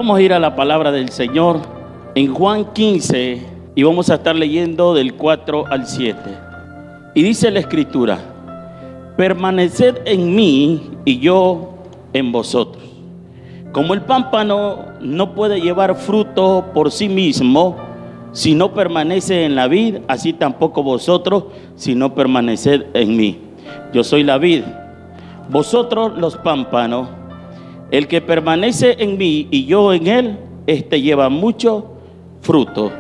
Vamos a ir a la palabra del Señor en Juan 15 y vamos a estar leyendo del 4 al 7. Y dice la Escritura: permaneced en mí y yo en vosotros. Como el pámpano no puede llevar fruto por sí mismo si no permanece en la vid, así tampoco vosotros si no permaneced en mí. Yo soy la vid, vosotros los pámpanos. El que permanece en mí y yo en él, este lleva mucho fruto,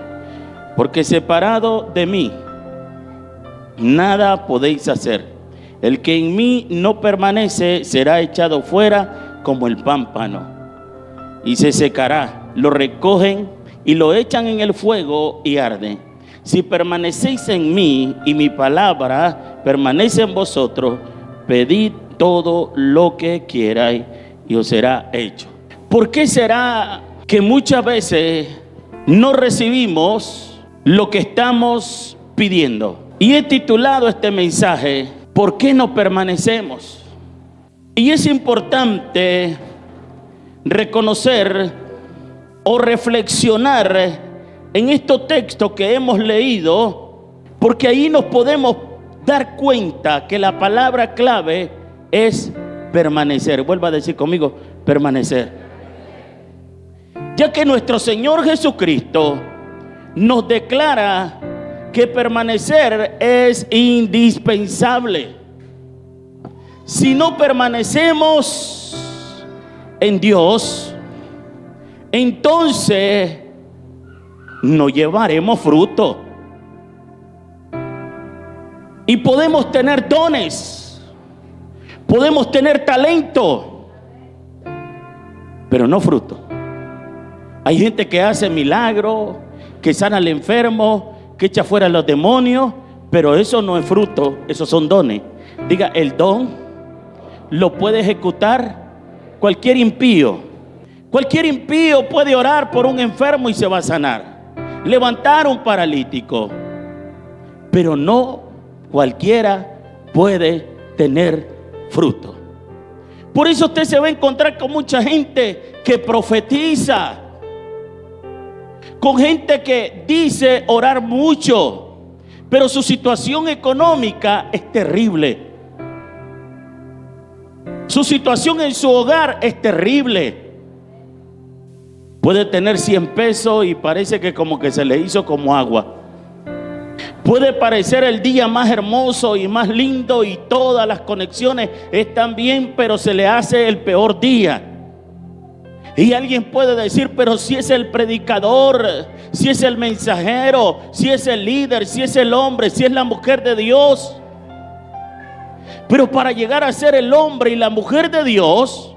porque separado de mí nada podéis hacer. El que en mí no permanece será echado fuera como el pámpano y se secará. Lo recogen y lo echan en el fuego y arde. Si permanecéis en mí y mi palabra permanece en vosotros, pedid todo lo que queráis y os será hecho. ¿Por qué será que muchas veces no recibimos lo que estamos pidiendo? Y he titulado este mensaje: ¿por qué no permanecemos? Y es importante reconocer o reflexionar en estos textos que hemos leído, porque ahí nos podemos dar cuenta que la palabra clave es permanecer. Vuelva a decir conmigo: permanecer. Ya que nuestro Señor Jesucristo nos declara que permanecer es indispensable. Si no permanecemos en Dios, entonces no llevaremos fruto. Y podemos tener dones, podemos tener talento, pero no fruto. Hay gente que hace milagros, que sana al enfermo, que echa fuera a los demonios, pero eso no es fruto, esos son dones. Diga, el don lo puede ejecutar cualquier impío. Cualquier impío puede orar por un enfermo y se va a sanar, levantar un paralítico, pero no cualquiera puede tener fruto. Por eso usted se va a encontrar con mucha gente que profetiza, con gente que dice orar mucho, pero su situación económica es terrible. Su situación en su hogar es terrible. Puede tener 100 pesos y parece que como que se le hizo como agua. Puede parecer el día más hermoso y más lindo y todas las conexiones están bien, pero se le hace el peor día. Y alguien puede decir: pero si es el predicador, si es el mensajero, si es el líder, si es el hombre, si es la mujer de Dios. Pero para llegar a ser el hombre y la mujer de Dios,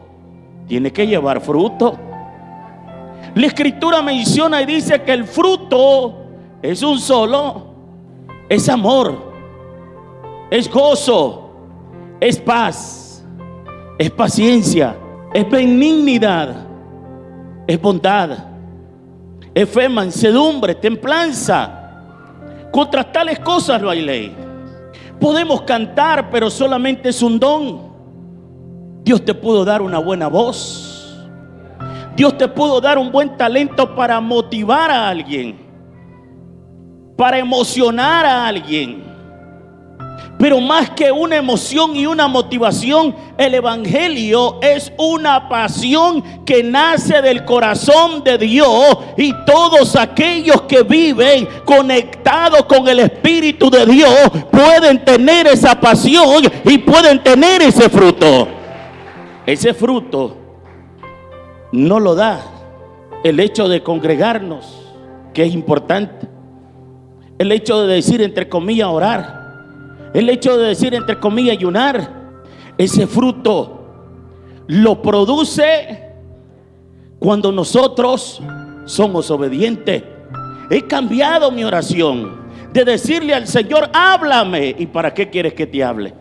tiene que llevar fruto. La Escritura menciona y dice que el fruto es un solo: es amor, es gozo, es paz, es paciencia, es benignidad, es bondad, es fe, mansedumbre, templanza. Contra tales cosas no hay ley. Podemos cantar, pero solamente es un don. Dios te pudo dar una buena voz. Dios te pudo dar un buen talento para motivar a alguien, para emocionar a alguien. Pero más que una emoción y una motivación, el evangelio es una pasión que nace del corazón de Dios, y todos aquellos que viven conectados con el Espíritu de Dios pueden tener esa pasión y pueden tener ese fruto. Ese fruto no lo da el hecho de congregarnos, que es importante, el hecho de decir entre comillas orar, el hecho de decir entre comillas ayunar. Ese fruto lo produce cuando nosotros somos obedientes. He cambiado mi oración de decirle al Señor: háblame. ¿Y para qué quieres que te hable?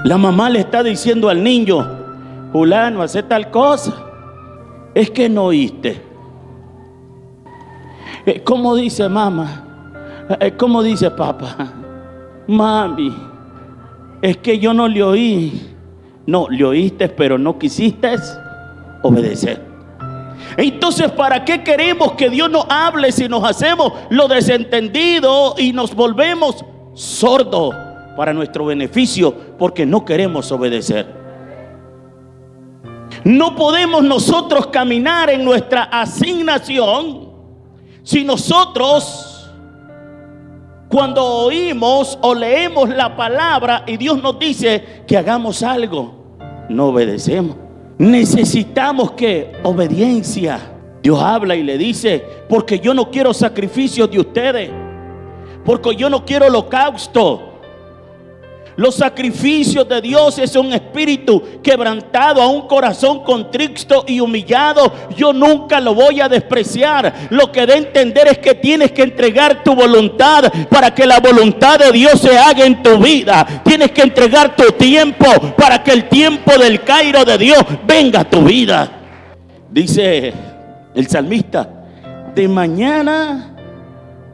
La mamá le está diciendo al niño: fulano, hace tal cosa. Es que no oíste. ¿Cómo dice mamá? ¿Cómo dice papá? Mami, es que yo no le oí. No, le oíste, pero no quisiste obedecer. Entonces, ¿para qué queremos que Dios nos hable si nos hacemos lo desentendido y nos volvemos sordos para nuestro beneficio? Porque no queremos obedecer. No podemos nosotros caminar en nuestra asignación si nosotros, cuando oímos o leemos la palabra y Dios nos dice que hagamos algo, no obedecemos. Necesitamos que obediencia. Dios habla y le dice: porque yo no quiero sacrificios de ustedes, porque yo no quiero holocausto. Los sacrificios de Dios es un espíritu quebrantado, a un corazón contrito y humillado. Yo nunca lo voy a despreciar. Lo que da a entender es que tienes que entregar tu voluntad para que la voluntad de Dios se haga en tu vida. Tienes que entregar tu tiempo para que el tiempo del Cairo de Dios venga a tu vida. Dice el salmista: de mañana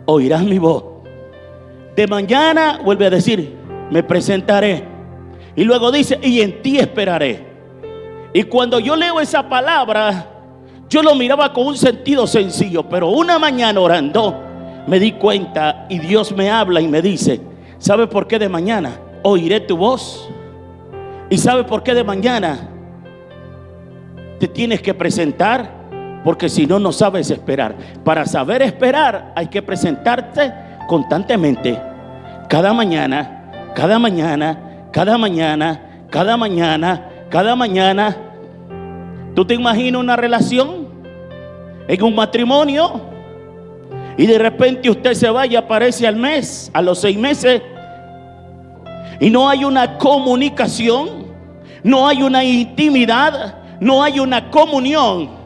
oirás mi voz. De mañana, vuelve a decir, me presentaré. Y luego dice: y en ti esperaré. Y cuando yo leo esa palabra, yo lo miraba con un sentido sencillo, pero una mañana orando me di cuenta y Dios me habla y me dice: ¿sabe por qué de mañana oiré tu voz? ¿Y sabe por qué de mañana te tienes que presentar? Porque si no, no sabes esperar. Para saber esperar hay que presentarte constantemente. Cada mañana, cada mañana, cada mañana, cada mañana, cada mañana. ¿Tú te imaginas una relación en un matrimonio? Y de repente usted se va y aparece al mes, a los 6 meses, y no hay una comunicación, no hay una intimidad, no hay una comunión,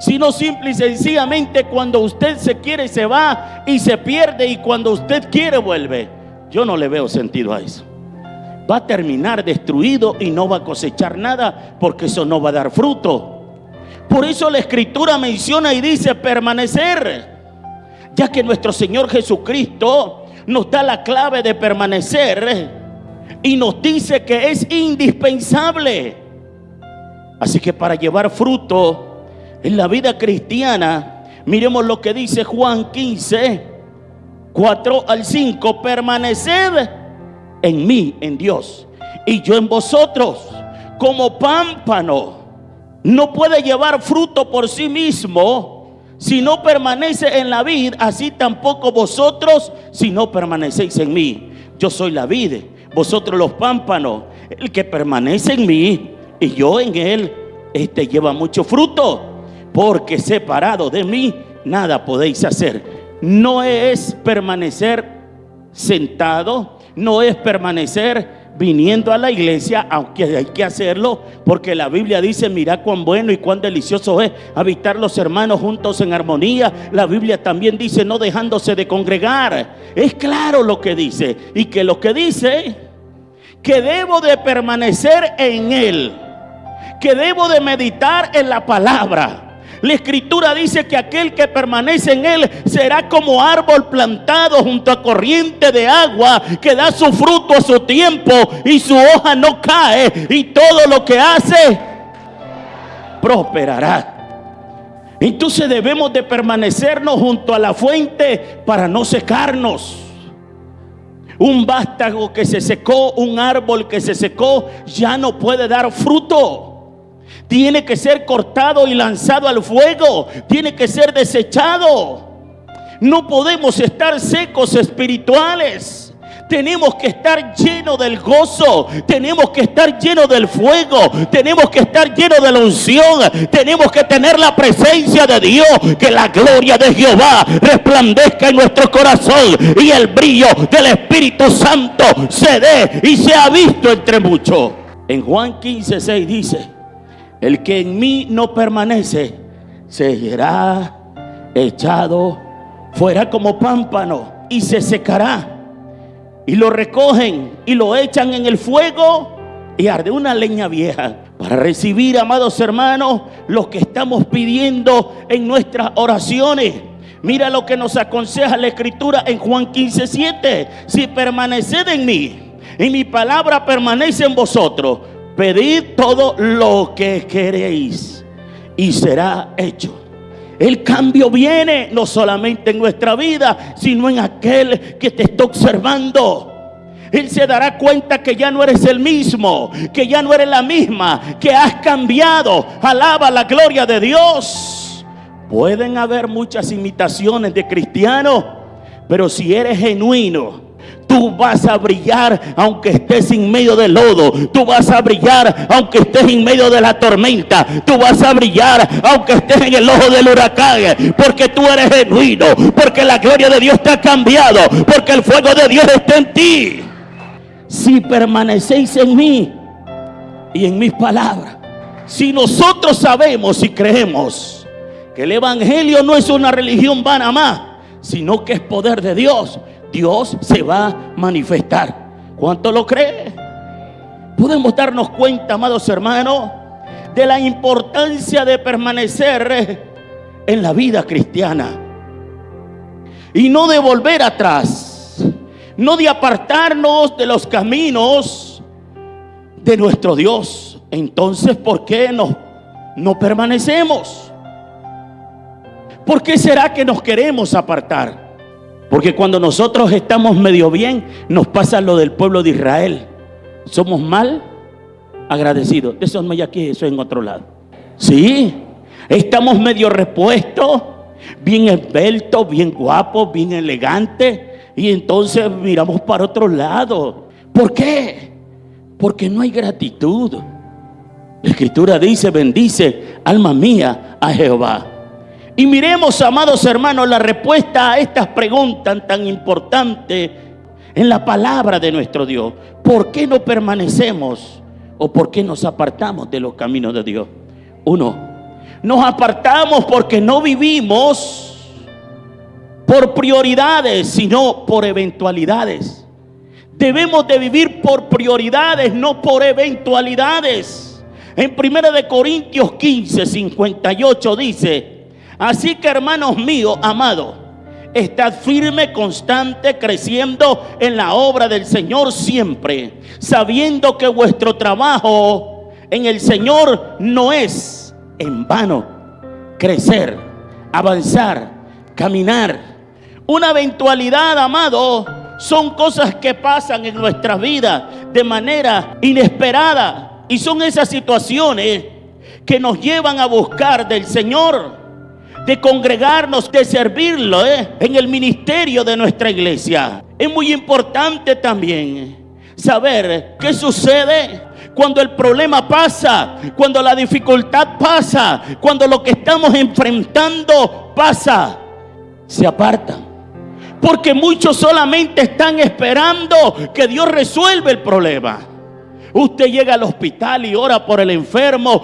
sino simple y sencillamente cuando usted se quiere se va y se pierde, y cuando usted quiere vuelve. Yo no le veo sentido a eso. Va a terminar destruido y no va a cosechar nada, porque eso no va a dar fruto. Por eso la Escritura menciona y dice permanecer, ya que nuestro Señor Jesucristo nos da la clave de permanecer y nos dice que es indispensable. Así que para llevar fruto en la vida cristiana, miremos lo que dice Juan 15, 4 al 5: permaneced en mí, en Dios, y yo en vosotros. Como pámpano no puede llevar fruto por sí mismo si no permanece en la vid, así tampoco vosotros si no permanecéis en mí. Yo soy la vid, vosotros los pámpanos. El que permanece en mí y yo en él, este lleva mucho fruto, porque separado de mí nada podéis hacer. No es permanecer sentado, no es permanecer viniendo a la iglesia, aunque hay que hacerlo, porque la Biblia dice: mirad cuán bueno y cuán delicioso es habitar los hermanos juntos en armonía. La Biblia también dice: no dejándose de congregar. Es claro lo que dice, y que lo que dice, que debo de permanecer en él, que debo de meditar en la palabra. La Escritura dice que aquel que permanece en él será como árbol plantado junto a corriente de agua, que da su fruto a su tiempo y su hoja no cae, y todo lo que hace prosperará. Entonces debemos de permanecernos junto a la fuente para no secarnos. Un vástago que se secó, un árbol que se secó, ya no puede dar fruto. Tiene que ser cortado y lanzado al fuego. Tiene que ser desechado. No podemos estar secos espirituales. Tenemos que estar llenos del gozo. Tenemos que estar llenos del fuego. Tenemos que estar llenos de la unción. Tenemos que tener la presencia de Dios. Que la gloria de Jehová resplandezca en nuestro corazón, y el brillo del Espíritu Santo se dé y se ha visto entre muchos. En Juan 15:6 dice: el que en mí no permanece será echado fuera como pámpano y se secará, y lo recogen y lo echan en el fuego y arde, una leña vieja. Para recibir, amados hermanos, lo que estamos pidiendo en nuestras oraciones. Mira lo que nos aconseja la Escritura en Juan 15:7: si permaneced en mí y mi palabra permanece en vosotros, pedid todo lo que queréis y será hecho. El cambio viene no solamente en nuestra vida, sino en aquel que te está observando. Él se dará cuenta que ya no eres el mismo, que ya no eres la misma, que has cambiado. Alaba la gloria de Dios. Pueden haber muchas imitaciones de cristianos, pero si eres genuino, tú vas a brillar aunque estés en medio del lodo. Tú vas a brillar aunque estés en medio de la tormenta. Tú vas a brillar aunque estés en el ojo del huracán. Porque tú eres genuino. Porque la gloria de Dios te ha cambiado. Porque el fuego de Dios está en ti. Si permanecéis en mí y en mis palabras. Si nosotros sabemos y creemos que el evangelio no es una religión vana más, sino que es poder de Dios, Dios se va a manifestar. ¿Cuánto lo cree? Podemos darnos cuenta, amados hermanos, de la importancia de permanecer en la vida cristiana y no de volver atrás, no de apartarnos de los caminos de nuestro Dios. Entonces, ¿por qué no permanecemos? ¿Por qué será que nos queremos apartar? Porque cuando nosotros estamos medio bien, nos pasa lo del pueblo de Israel. Somos mal agradecidos. Eso no hay aquí, eso en otro lado. Sí, estamos medio repuestos, bien esbeltos, bien guapos, bien elegantes. Y entonces miramos para otro lado. ¿Por qué? Porque no hay gratitud. La Escritura dice: bendice, alma mía, a Jehová. Y miremos, amados hermanos, la respuesta a estas preguntas tan importantes en la palabra de nuestro Dios. ¿Por qué no permanecemos o por qué nos apartamos de los caminos de Dios? Uno, nos apartamos porque no vivimos por prioridades, sino por eventualidades. Debemos de vivir por prioridades, no por eventualidades. En 1 Corintios 15:58 dice: así que, hermanos míos, amados, estad firme, constante, creciendo en la obra del Señor siempre, sabiendo que vuestro trabajo en el Señor no es en vano. Crecer, avanzar, caminar. Una eventualidad, amado, son cosas que pasan en nuestra vida de manera inesperada. Y son esas situaciones que nos llevan a buscar del Señor, de congregarnos, de servirlo en el ministerio de nuestra iglesia. Es muy importante también saber qué sucede cuando el problema pasa, cuando la dificultad pasa, cuando lo que estamos enfrentando pasa. Se apartan, porque muchos solamente están esperando que Dios resuelva el problema. Usted llega al hospital y ora por el enfermo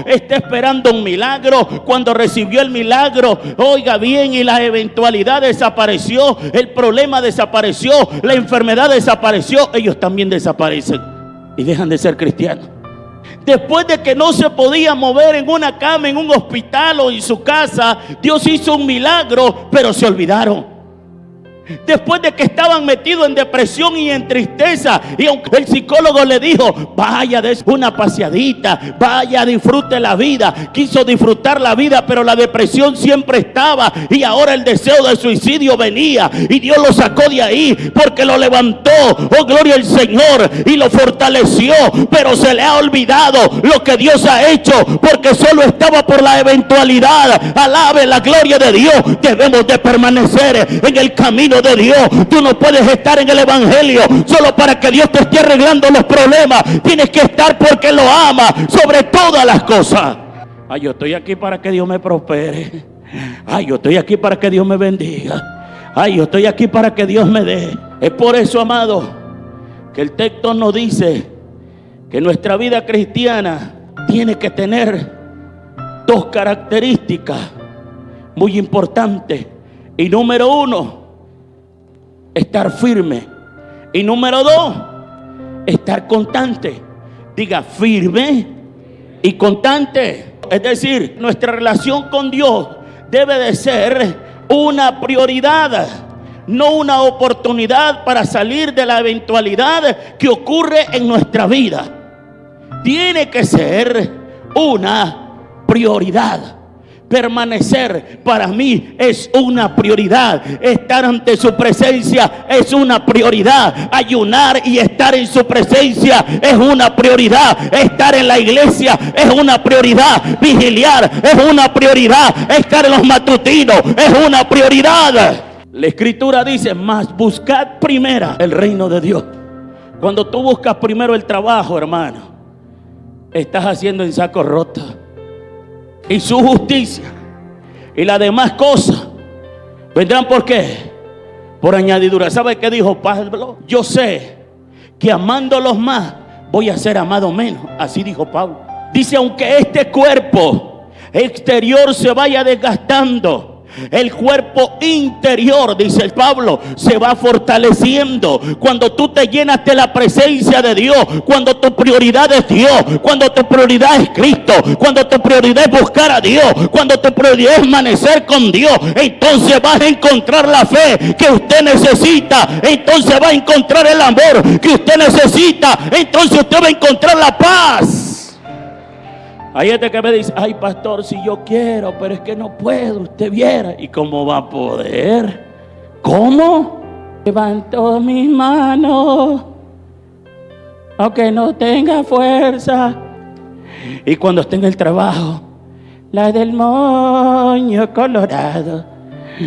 está esperando un milagro. Cuando recibió el milagro, oiga bien, y la eventualidad desapareció, el problema desapareció, la enfermedad desapareció, ellos también desaparecen y dejan de ser cristianos. Después de que no se podía mover en una cama, en un hospital o en su casa, Dios hizo un milagro, pero se olvidaron. Después de que estaban metidos en depresión y en tristeza, y aunque el psicólogo le dijo: vaya, des una paseadita, vaya, disfrute la vida, quiso disfrutar la vida, pero la depresión siempre estaba, y ahora el deseo de suicidio venía, y Dios lo sacó de ahí porque lo levantó, oh gloria al Señor, y lo fortaleció. Pero se le ha olvidado lo que Dios ha hecho, porque solo estaba por la eventualidad. Alabe la gloria de Dios. Debemos de permanecer en el camino de Dios. Tú no puedes estar en el evangelio solo para que Dios te esté arreglando los problemas. Tienes que estar porque lo ama sobre todas las cosas. Ay, yo estoy aquí para que Dios me prospere. Ay, yo estoy aquí para que Dios me bendiga. Ay, yo estoy aquí para que Dios me dé. Es por eso, amado, que el texto nos dice que nuestra vida cristiana tiene que tener dos características muy importantes. Y número uno, estar firme. Y número dos, estar constante. Diga: firme y constante. Es decir, nuestra relación con Dios debe de ser una prioridad, no una oportunidad para salir de la eventualidad que ocurre en nuestra vida. Tiene que ser una prioridad. Permanecer para mí es una prioridad. Estar ante su presencia es una prioridad. Ayunar y estar en su presencia es una prioridad. Estar en la iglesia es una prioridad. Vigiliar es una prioridad. Estar en los matutinos es una prioridad. La escritura dice: mas buscad primero el reino de Dios. Cuando tú buscas primero el trabajo, hermano, estás haciendo en saco roto. Y su justicia y las demás cosas vendrán. ¿Por qué? Por añadidura. ¿Sabe qué dijo Pablo? Yo sé que amándolos más voy a ser amado menos. Así dijo Pablo. Dice: aunque este cuerpo exterior se vaya desgastando, el cuerpo interior, dice el Pablo, se va fortaleciendo. Cuando tú te llenas de la presencia de Dios, cuando tu prioridad es Dios, cuando tu prioridad es Cristo, cuando tu prioridad es buscar a Dios, cuando tu prioridad es permanecer con Dios, entonces vas a encontrar la fe que usted necesita. Entonces va a encontrar el amor que usted necesita. Entonces usted va a encontrar la paz. Hay gente que me dice: ay, pastor, si yo quiero, pero es que no puedo, usted viera. ¿Y cómo va a poder? ¿Cómo? Levanto mis manos, aunque no tenga fuerza. Y cuando esté en el trabajo, la del moño colorado,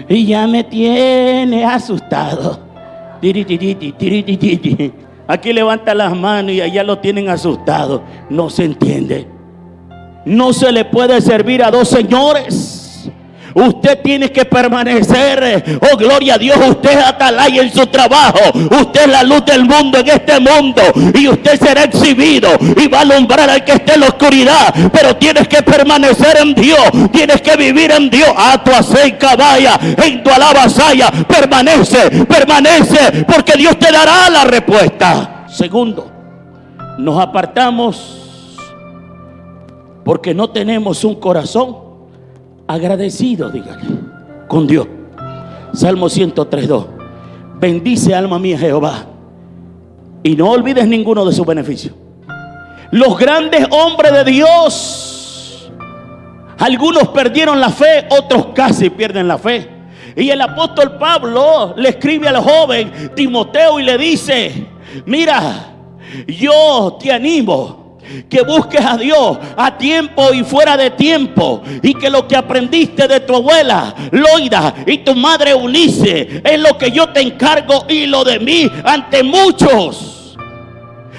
y ya me tiene asustado. Aquí levanta las manos y allá lo tienen asustado. No se entiende. No se le puede servir a dos señores. Usted tiene que permanecer. Oh, gloria a Dios. Usted es atalaya en su trabajo. Usted es la luz del mundo en este mundo. Y usted será exhibido y va a alumbrar al que esté en la oscuridad. Pero tienes que permanecer en Dios. Tienes que vivir en Dios. A tu aceite vaya, en tu alabazaya. Permanece, permanece, porque Dios te dará la respuesta. Segundo, nos apartamos porque no tenemos un corazón agradecido, dígale, con Dios. Salmo 103:2. Bendice, alma mía, Jehová, y no olvides ninguno de sus beneficios. Los grandes hombres de Dios, algunos perdieron la fe, otros casi pierden la fe. Y el apóstol Pablo le escribe al joven Timoteo y le dice: mira, yo te animo que busques a Dios a tiempo y fuera de tiempo, y que lo que aprendiste de tu abuela Loida y tu madre Eunice es lo que yo te encargo, y lo de mí ante muchos.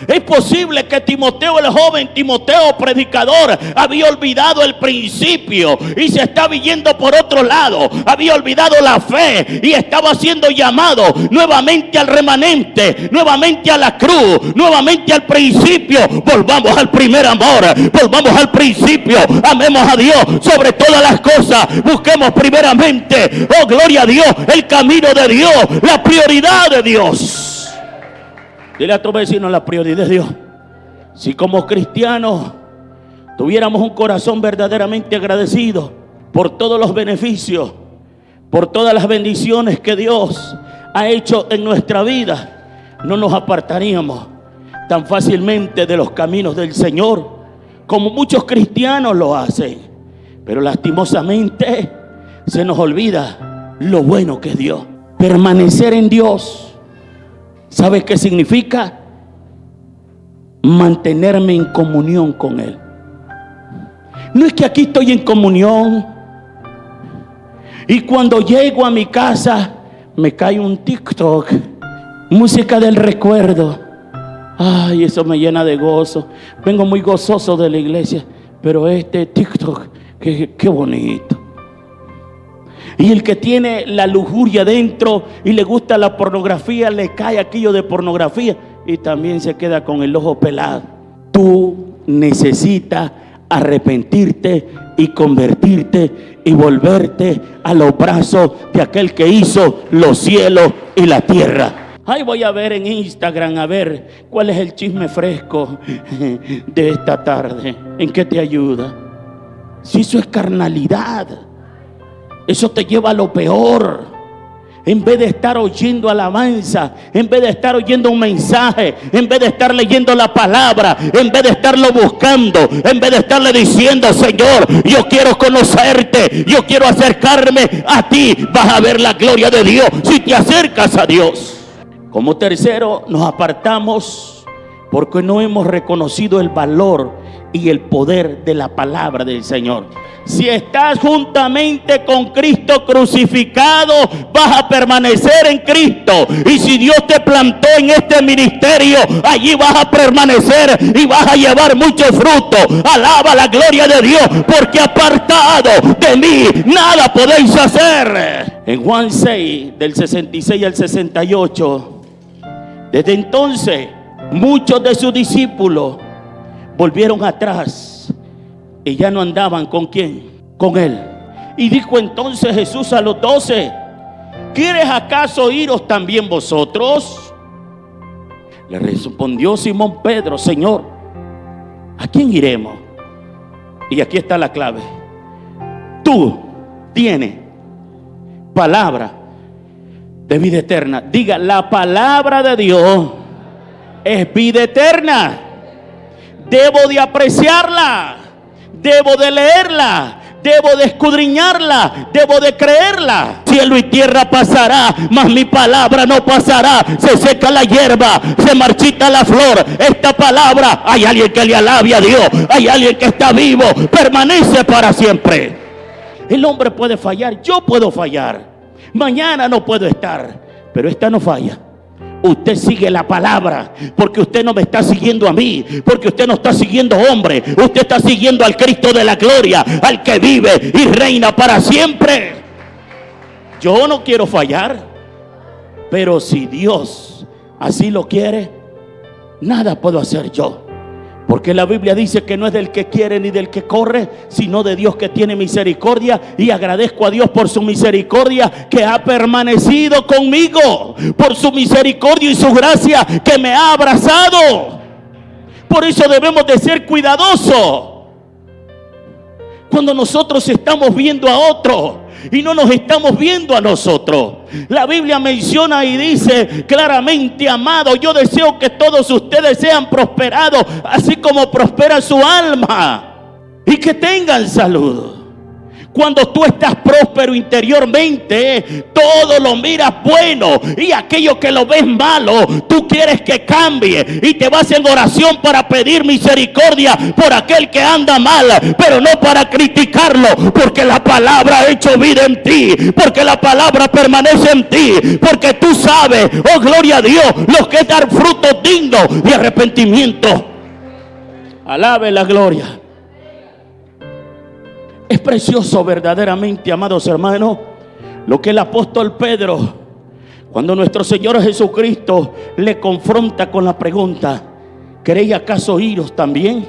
Es posible que Timoteo, el joven Timoteo predicador, había olvidado el principio y se estaba yendo por otro lado. Había olvidado la fe y estaba siendo llamado nuevamente al remanente, nuevamente a la cruz, nuevamente al principio. Volvamos al primer amor, volvamos al principio. Amemos a Dios sobre todas las cosas. Busquemos primeramente, oh gloria a Dios, el camino de Dios, la prioridad de Dios. Dile a tu vecino: la prioridad es Dios. Si como cristianos tuviéramos un corazón verdaderamente agradecido por todos los beneficios, por todas las bendiciones que Dios ha hecho en nuestra vida, no nos apartaríamos tan fácilmente de los caminos del Señor como muchos cristianos lo hacen. Pero lastimosamente se nos olvida lo bueno que es Dios. Permanecer en Dios, ¿sabes qué significa? Mantenerme en comunión con Él. No es que aquí estoy en comunión y cuando llego a mi casa me cae un TikTok, música del recuerdo. Ay, eso me llena de gozo. Vengo muy gozoso de la iglesia, pero este TikTok, qué bonito. Y el que tiene la lujuria dentro y le gusta la pornografía, le cae aquello de pornografía y también se queda con el ojo pelado. Tú necesitas arrepentirte y convertirte y volverte a los brazos de aquel que hizo los cielos y la tierra. Ay, voy a ver en Instagram a ver cuál es el chisme fresco de esta tarde. ¿En qué te ayuda? Si eso es carnalidad, eso te lleva a lo peor. en vez de estar oyendo alabanza, en vez de estar oyendo un mensaje, en vez de estar leyendo la palabra, en vez de estarlo buscando, en vez de estarle diciendo: Señor, yo quiero conocerte, yo quiero acercarme a ti, vas a ver la gloria de Dios si te acercas a Dios. Como tercero, nos apartamos porque no hemos reconocido el valor y el poder de la palabra del Señor. Si estás juntamente con Cristo crucificado, vas a permanecer en Cristo. Y si Dios te plantó en este ministerio, allí vas a permanecer y vas a llevar mucho fruto. Alaba la gloria de Dios, porque apartado de mí nada podéis hacer. En Juan 6, del 66 al 68, desde entonces muchos de sus discípulos volvieron atrás y ya no andaban ¿con quién? Con él. Y dijo entonces Jesús a los 12: ¿quieres acaso iros también vosotros? Le respondió Simón Pedro: Señor, ¿a quién iremos? Y aquí está la clave: tú tienes palabra de vida eterna. Diga: la palabra de Dios es vida eterna. Debo de apreciarla, debo de leerla, debo de escudriñarla, debo de creerla. Cielo y tierra pasará, mas mi palabra no pasará. Se seca la hierba, se marchita la flor. Esta palabra, hay alguien que le alabe a Dios, hay alguien que está vivo, permanece para siempre. El hombre puede fallar, yo puedo fallar, mañana no puedo estar, pero esta no falla. Usted sigue la palabra, porque usted no me está siguiendo a mí, porque usted no está siguiendo hombre, usted está siguiendo al Cristo de la gloria, al que vive y reina para siempre. Yo no quiero fallar, pero si Dios así lo quiere, nada puedo hacer yo. Porque la Biblia dice que no es del que quiere ni del que corre, sino de Dios que tiene misericordia. Y agradezco a Dios por su misericordia que ha permanecido conmigo, por su misericordia y su gracia que me ha abrazado. Por eso debemos de ser cuidadosos cuando nosotros estamos viendo a otro y no nos estamos viendo a nosotros. La Biblia menciona y dice claramente: amado, yo deseo que todos ustedes sean prosperados, así como prospera su alma, y que tengan salud. Cuando tú estás próspero interiormente, todo lo miras bueno, y aquello que lo ves malo, tú quieres que cambie, y te vas en oración para pedir misericordia por aquel que anda mal, pero no para criticarlo, porque la palabra ha hecho vida en ti, porque la palabra permanece en ti, porque tú sabes, oh gloria a Dios, lo que es dar frutos dignos de arrepentimiento. Alabe la gloria. Es precioso verdaderamente, amados hermanos, lo que el apóstol Pedro, cuando nuestro Señor Jesucristo le confronta con la pregunta: ¿queréis acaso iros también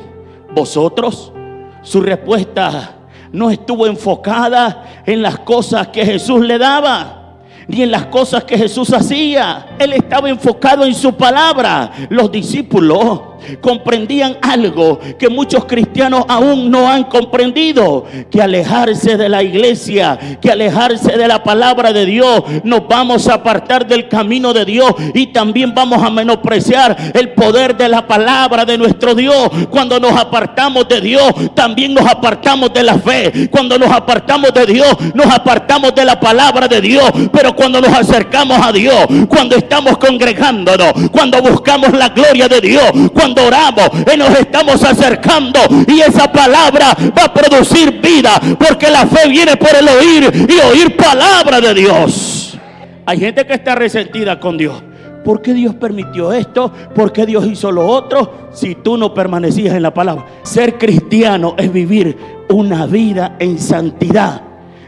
vosotros? Su respuesta no estuvo enfocada en las cosas que Jesús le daba, ni en las cosas que Jesús hacía. Él estaba enfocado en su palabra. Los discípulos comprendían algo que muchos cristianos aún no han comprendido: que alejarse de la iglesia, que alejarse de la palabra de Dios, nos vamos a apartar del camino de Dios, y también vamos a menospreciar el poder de la palabra de nuestro Dios. Cuando nos apartamos de Dios, también nos apartamos de la fe. Cuando nos apartamos de Dios, nos apartamos de la palabra de Dios. Pero cuando nos acercamos a Dios, cuando estamos congregándonos, cuando buscamos la gloria de Dios, cuando oramos, nos estamos acercando, y esa palabra va a producir vida, porque la fe viene por el oír, y oír palabra de Dios. Hay gente que está resentida con Dios. ¿Por qué Dios permitió esto? ¿Por qué Dios hizo lo otro? Si tú no permanecías en la palabra. Ser cristiano es vivir una vida en santidad.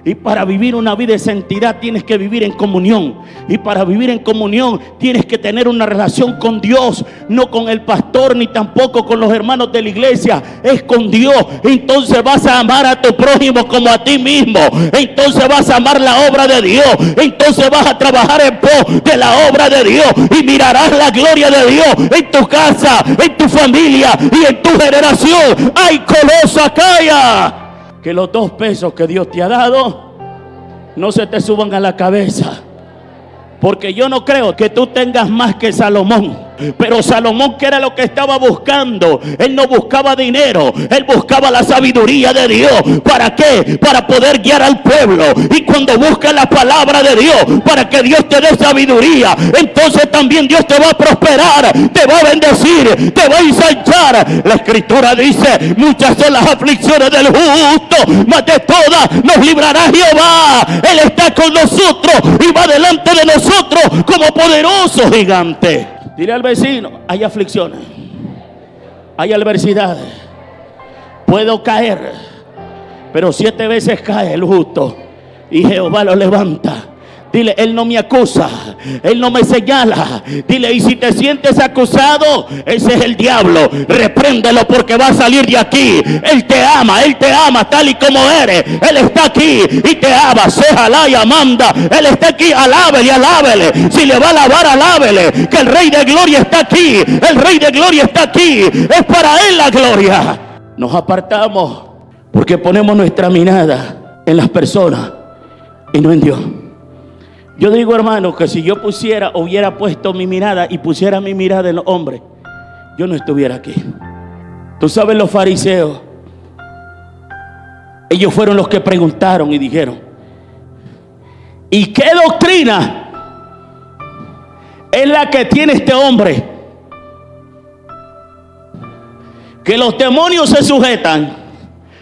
Y para vivir una vida de santidad tienes que vivir en comunión. Y para vivir en comunión tienes que tener una relación con Dios, no con el pastor ni tampoco con los hermanos de la iglesia. Es con Dios. Entonces vas a amar a tu prójimo como a ti mismo. Entonces vas a amar la obra de Dios. Entonces vas a trabajar en pos de la obra de Dios, y mirarás la gloria de Dios en tu casa, en tu familia y en tu generación. ¡Ay, colosa calla! Que los 2 pesos que Dios te ha dado no se te suban a la cabeza. Porque yo no creo que tú tengas más que Salomón. Pero Salomón, ¿qué era lo que estaba buscando? Él no buscaba dinero, él buscaba la sabiduría de Dios. ¿Para qué? Para poder guiar al pueblo. Y cuando buscas la palabra de Dios, para que Dios te dé sabiduría, entonces también Dios te va a prosperar, te va a bendecir, te va a ensanchar. La escritura dice: muchas son las aflicciones del justo, mas de todas nos librará Jehová. Él está con nosotros y va delante de nosotros como poderoso gigante. Dile al vecino: hay aflicciones, hay adversidades, puedo caer, pero 7 veces cae el justo y Jehová lo levanta. Dile: él no me acusa, él no me señala. Dile: y si te sientes acusado, ese es el diablo. Repréndelo, porque va a salir de aquí. Él te ama tal y como eres. Él está aquí y te ama. Séjala y amanda. Él está aquí, alábele. Si le va a alabar, alábele. Que el Rey de Gloria está aquí. El Rey de Gloria está aquí. Es para él la gloria. Nos apartamos porque ponemos nuestra mirada en las personas y no en Dios. Yo digo, hermano, que si yo hubiera puesto mi mirada y pusiera mi mirada en los hombres, yo no estuviera aquí. Tú sabes, los fariseos, ellos fueron los que preguntaron y dijeron: ¿y qué doctrina es la que tiene este hombre? Que los demonios se sujetan,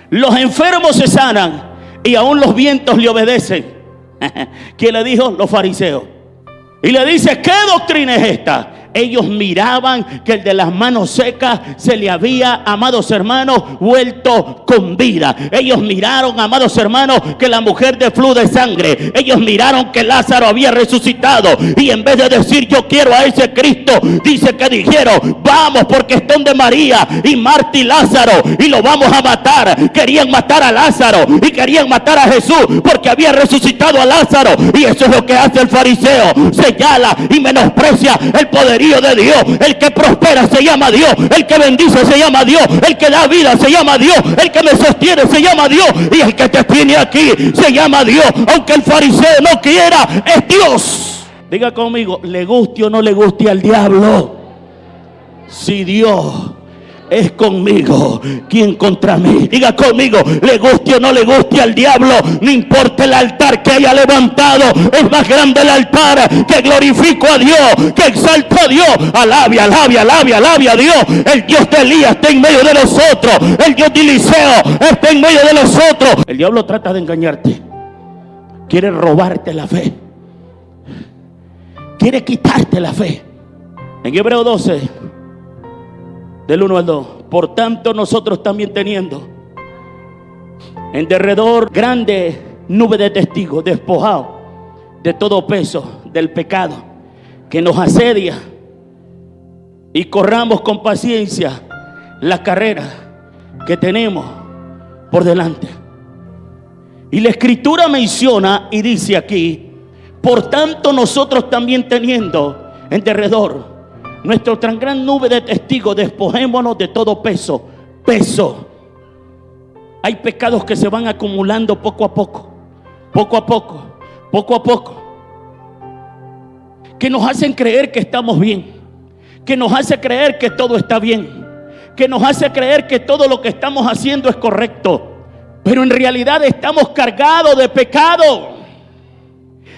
los enfermos se sanan y aún los vientos le obedecen. ¿Quién le dijo? Los fariseos. Y le dice: ¿qué doctrina es esta? Ellos miraban que el de las manos secas se le había, amados hermanos, vuelto con vida. Ellos miraron, amados hermanos, que la mujer de flujo de sangre, ellos miraron que Lázaro había resucitado. Y en vez de decir: yo quiero a ese Cristo, dice que dijeron: vamos, porque está donde María y Marta y Lázaro, y lo vamos a matar. Querían matar a Lázaro y querían matar a Jesús, porque había resucitado a Lázaro. Y eso es lo que hace el fariseo: señala y menosprecia el poder de Dios. El que prospera se llama Dios, el que bendice se llama Dios, el que da vida se llama Dios, el que me sostiene se llama Dios, y el que te tiene aquí se llama Dios. Aunque el fariseo no quiera, es Dios. Diga conmigo: le guste o no le guste al diablo, si Dios es conmigo, ¿quién contra mí? Diga conmigo: le guste o no le guste al diablo, no importa el altar que haya levantado, es más grande el altar que glorifico a Dios, que exalto a Dios. Alabe a Dios. El Dios de Elías está en medio de nosotros, el Dios de Eliseo está en medio de nosotros. El diablo trata de engañarte, quiere robarte la fe, quiere quitarte la fe. En Hebreos 12, del 1 al 2. Por tanto, nosotros también, teniendo en derredor grande nube de testigos, despojados de todo peso del pecado que nos asedia, y corramos con paciencia la carrera que tenemos por delante. Y la escritura menciona y dice aquí: por tanto, nosotros también, teniendo en derredor nuestra tan gran nube de testigos, despojémonos de todo peso. Hay pecados que se van acumulando poco a poco, que nos hacen creer que estamos bien, que nos hace creer que todo está bien, que nos hace creer que todo lo que estamos haciendo es correcto, pero en realidad estamos cargados de pecado.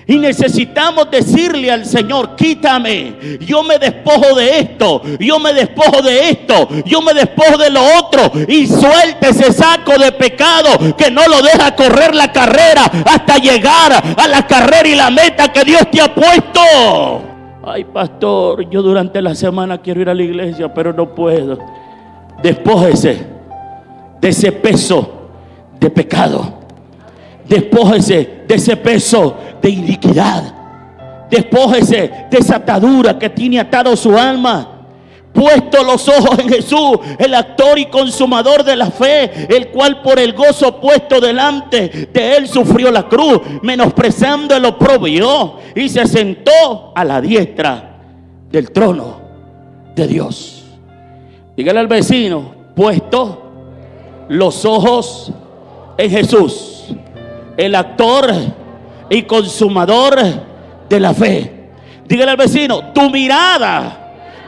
Y necesitamos decirle al Señor: quítame, yo me despojo de esto, yo me despojo de esto, yo me despojo de lo otro. Y suelte ese saco de pecado que no lo deja correr la carrera hasta llegar a la carrera y la meta que Dios te ha puesto. Ay, pastor, yo durante la semana quiero ir a la iglesia, pero no puedo. Despójese de ese peso de pecado. Despójese de ese peso de iniquidad. Despójese de esa atadura que tiene atado su alma. Puesto los ojos en Jesús, el autor y consumador de la fe, el cual por el gozo puesto delante de él sufrió la cruz, menospreciando el oprobio, y se sentó a la diestra del trono de Dios. Dígale al vecino: puesto los ojos en Jesús, el autor y consumador de la fe, Dígale al vecino, tu mirada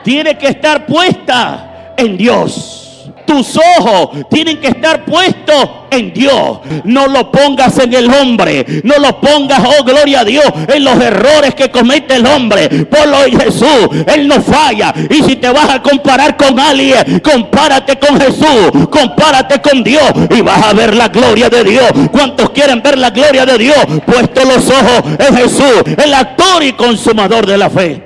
tiene que estar puesta en Dios. Tus ojos tienen que estar puestos en Dios. No lo pongas en el hombre. No lo pongas, oh gloria a Dios, en los errores que comete el hombre. Ponlo en Jesús. Él no falla. Y si te vas a comparar con alguien, compárate con Jesús. Compárate con Dios y vas a ver la gloria de Dios. ¿Cuántos quieren ver la gloria de Dios? Puesto los ojos en Jesús, el autor y consumador de la fe.